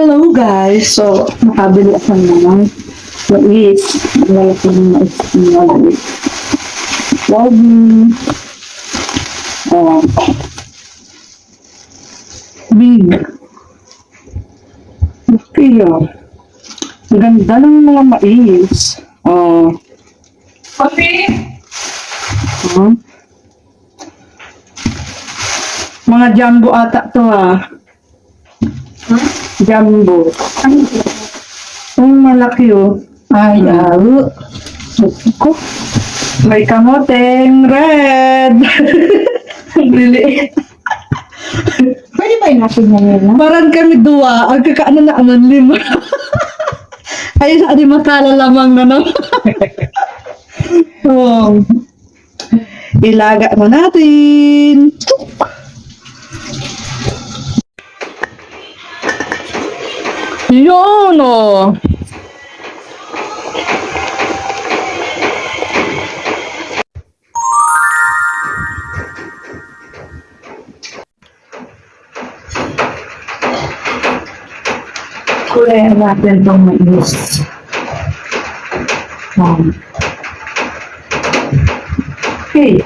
Hello guys! So, nakabili ako ng mais. Malaki ng mais na mais. Lagi. Big. Okay yun. Ang ganda ng mga mais. Coffee? Mga jumbo ata to Jumbo. Ang malaki Ay, ko. May kamoteng red. Ang liliit. Pwede ba yung natin ngayon? Parang kami dua. Ang kakaano na aman lima. Ay, sa di makala lamang na no. Ilaga mo natin. Yun kulay natin itong mais. Okay.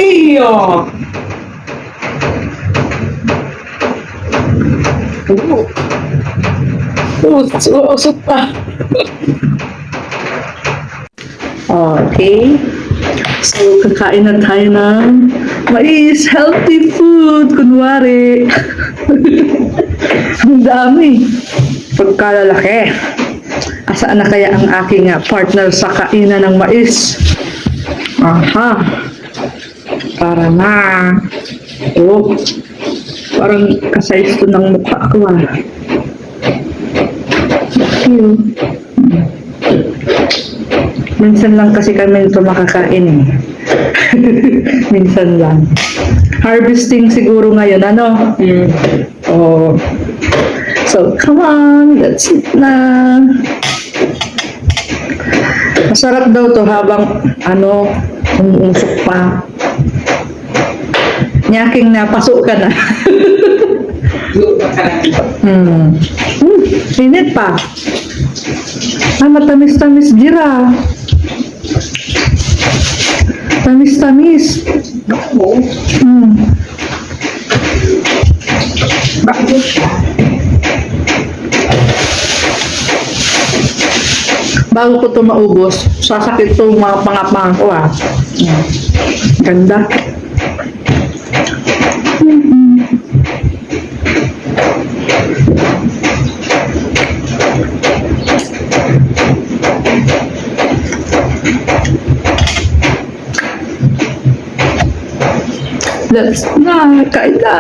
Iyo. Usot pa. Okay. So, kakain na tayo ng mais, healthy food, kunwari. Ang dami. Pagkalalaki. Asaan na kaya ang aking partner sa kainan ng mais? Aha. Para na. Parang kasayos to ng mukha ko Minsan lang kasi kami ito makakain Minsan lang. Harvesting siguro ngayon, ano? So, come on, let's eat na. Masarap daw to habang, umusok pa. Nyaking napasok ka na. Init pa. Matamis-tamis gira. Tamis-tamis. Bago ko ito maubos, sasakit itong mga pangapang ko Ganda. Let's na, kain na.